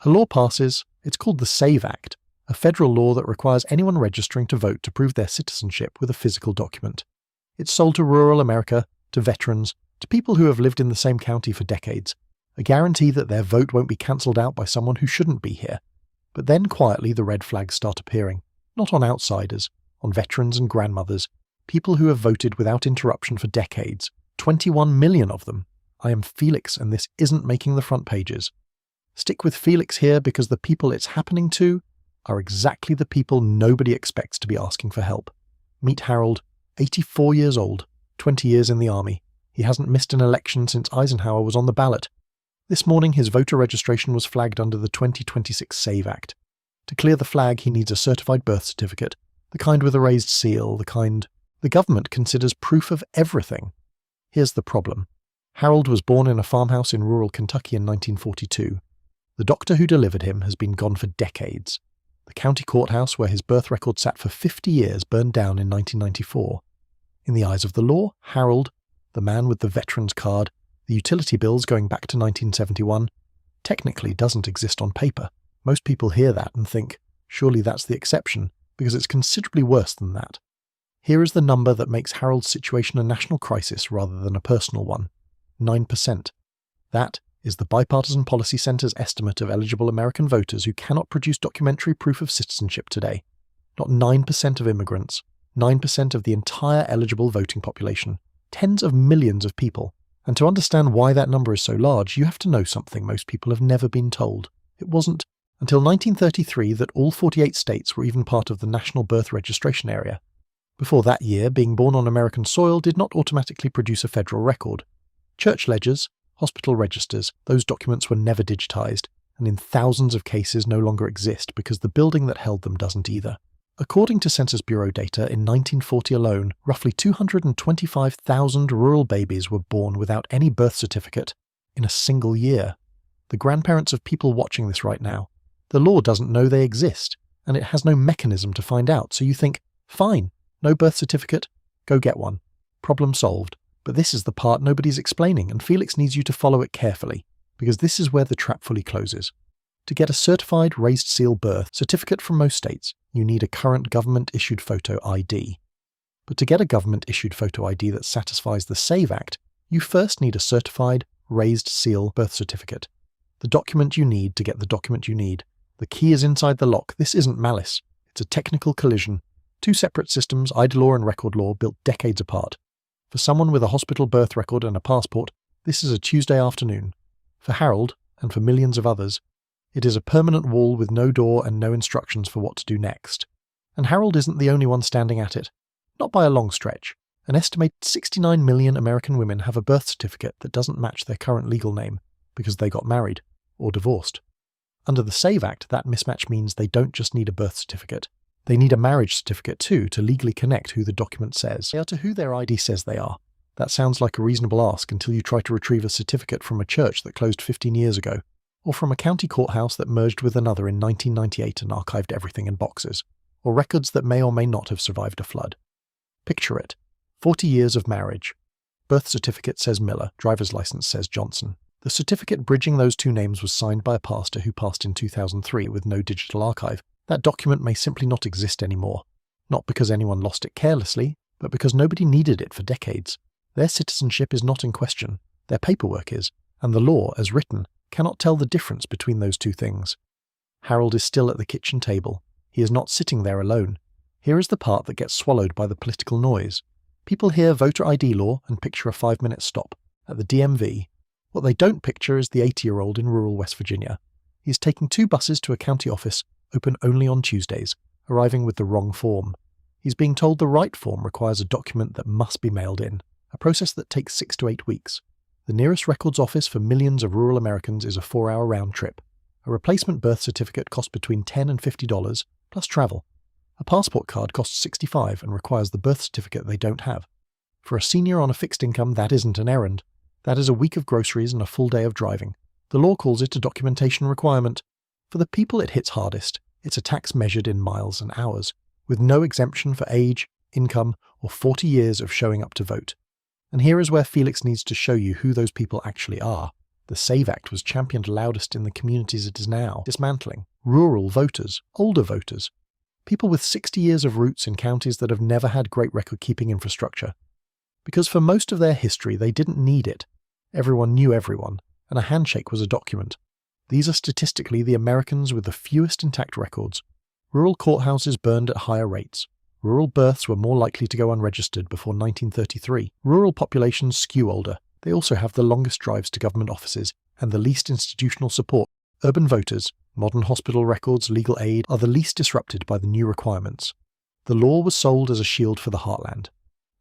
A law passes, it's called the SAVE Act, a federal law that requires anyone registering to vote to prove their citizenship with a physical document. It's sold to rural America, to veterans, to people who have lived in the same county for decades, a guarantee that their vote won't be cancelled out by someone who shouldn't be here. But then quietly the red flags start appearing, not on outsiders, on veterans and grandmothers, people who have voted without interruption for decades, 21 million of them. I am Felix and this isn't making the front pages. Stick with Felix here because the people it's happening to are exactly the people nobody expects to be asking for help. Meet Harold, 84 years old, 20 years in the army. He hasn't missed an election since Eisenhower was on the ballot. This morning his voter registration was flagged under the 2026 SAVE Act. To clear the flag he needs a certified birth certificate, the kind with a raised seal, the kind the government considers proof of everything. Here's the problem. Harold was born in a farmhouse in rural Kentucky in 1942. The doctor who delivered him has been gone for decades. The county courthouse where his birth record sat for 50 years burned down in 1994. In the eyes of the law, Harold, the man with the veteran's card, the utility bills going back to 1971, technically doesn't exist on paper. Most people hear that and think, surely that's the exception, because it's considerably worse than that. Here is the number that makes Harold's situation a national crisis rather than a personal one. 9%. That is the Bipartisan Policy Center's estimate of eligible American voters who cannot produce documentary proof of citizenship today. Not 9% of immigrants, 9% of the entire eligible voting population, tens of millions of people. And to understand why that number is so large, you have to know something most people have never been told. It wasn't until 1933 that all 48 states were even part of the National Birth Registration Area. Before that year, being born on American soil did not automatically produce a federal record. Church ledgers, hospital registers, those documents were never digitized, and in thousands of cases no longer exist because the building that held them doesn't either. According to Census Bureau data, in 1940 alone, roughly 225,000 rural babies were born without any birth certificate in a single year. The grandparents of people watching this right now, the law doesn't know they exist, and it has no mechanism to find out, so you think, fine, no birth certificate, go get one. Problem solved. But this is the part nobody's explaining, and Felix needs you to follow it carefully, because this is where the trap fully closes. To get a certified raised seal birth certificate from most states, you need a current government-issued photo ID. But to get a government-issued photo ID that satisfies the SAVE Act, you first need a certified raised seal birth certificate. The document you need to get the document you need. The key is inside the lock. This isn't malice. It's a technical collision. Two separate systems, ID law and record law, built decades apart. For someone with a hospital birth record and a passport, this is a Tuesday afternoon. For Harold, and for millions of others, it is a permanent wall with no door and no instructions for what to do next. And Harold isn't the only one standing at it. Not by a long stretch. An estimated 69 million American women have a birth certificate that doesn't match their current legal name because they got married or divorced. Under the SAVE Act, that mismatch means they don't just need a birth certificate. They need a marriage certificate too to legally connect who the document says they are to who their ID says they are. That sounds like a reasonable ask until you try to retrieve a certificate from a church that closed 15 years ago, or from a county courthouse that merged with another in 1998 and archived everything in boxes, or records that may or may not have survived a flood. Picture it. 40 years of marriage. Birth certificate says Miller, driver's license says Johnson. The certificate bridging those two names was signed by a pastor who passed in 2003 with no digital archive. That document may simply not exist anymore. Not because anyone lost it carelessly, but because nobody needed it for decades. Their citizenship is not in question. Their paperwork is, and the law, as written, cannot tell the difference between those two things. Harold is still at the kitchen table. He is not sitting there alone. Here is the part that gets swallowed by the political noise. People hear voter ID law and picture a 5-minute stop at the DMV. What they don't picture is the 80-year-old in rural West Virginia. He is taking 2 buses to a county office, open only on Tuesdays, arriving with the wrong form. He's being told the right form requires a document that must be mailed in, a process that takes 6 to 8 weeks. The nearest records office for millions of rural Americans is a 4-hour round trip. A replacement birth certificate costs between $10 and $50, plus travel. A passport card costs $65 and requires the birth certificate they don't have. For a senior on a fixed income, that isn't an errand. That is a week of groceries and a full day of driving. The law calls it a documentation requirement. For the people it hits hardest, it's a tax measured in miles and hours, with no exemption for age, income, or 40 years of showing up to vote. And here is where Felix needs to show you who those people actually are. The SAVE Act was championed loudest in the communities it is now dismantling. Rural voters, older voters, people with 60 years of roots in counties that have never had great record-keeping infrastructure. Because for most of their history they didn't need it. Everyone knew everyone, and a handshake was a document. These are statistically the Americans with the fewest intact records. Rural courthouses burned at higher rates. Rural births were more likely to go unregistered before 1933. Rural populations skew older. They also have the longest drives to government offices and the least institutional support. Urban voters, modern hospital records, legal aid are the least disrupted by the new requirements. The law was sold as a shield for the heartland.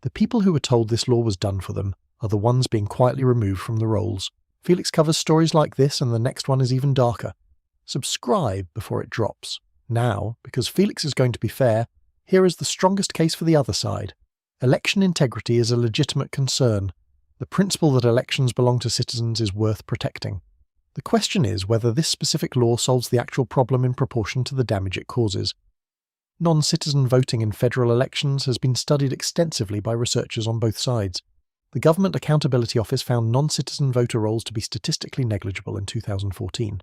The people who were told this law was done for them are the ones being quietly removed from the rolls. Felix covers stories like this, and the next one is even darker. Subscribe before it drops. Now, because Felix is going to be fair, here is the strongest case for the other side. Election integrity is a legitimate concern. The principle that elections belong to citizens is worth protecting. The question is whether this specific law solves the actual problem in proportion to the damage it causes. Non-citizen voting in federal elections has been studied extensively by researchers on both sides. The Government Accountability Office found non-citizen voter rolls to be statistically negligible in 2014.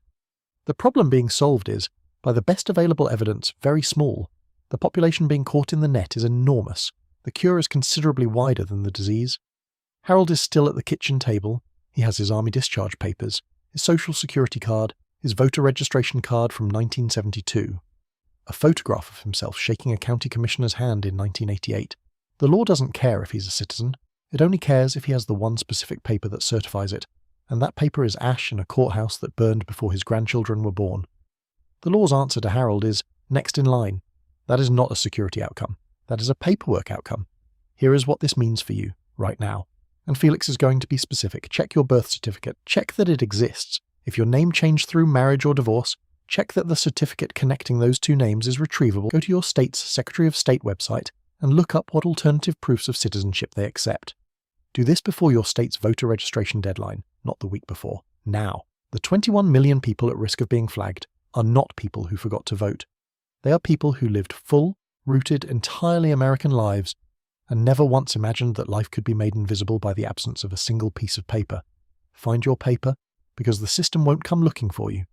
The problem being solved is, by the best available evidence, very small. The population being caught in the net is enormous. The cure is considerably wider than the disease. Harold is still at the kitchen table. He has his army discharge papers, his social security card, his voter registration card from 1972. A photograph of himself shaking a county commissioner's hand in 1988. The law doesn't care if he's a citizen. It only cares if he has the one specific paper that certifies it, and that paper is ash in a courthouse that burned before his grandchildren were born. The law's answer to Harold is next in line. That is not a security outcome. That is a paperwork outcome. Here is what this means for you, right now. And Felix is going to be specific. Check your birth certificate. Check that it exists. If your name changed through marriage or divorce, check that the certificate connecting those two names is retrievable. Go to your state's Secretary of State website and look up what alternative proofs of citizenship they accept. Do this before your state's voter registration deadline, not the week before. Now. The 21 million people at risk of being flagged are not people who forgot to vote. They are people who lived full, rooted, entirely American lives and never once imagined that life could be made invisible by the absence of a single piece of paper. Find your paper, because the system won't come looking for you.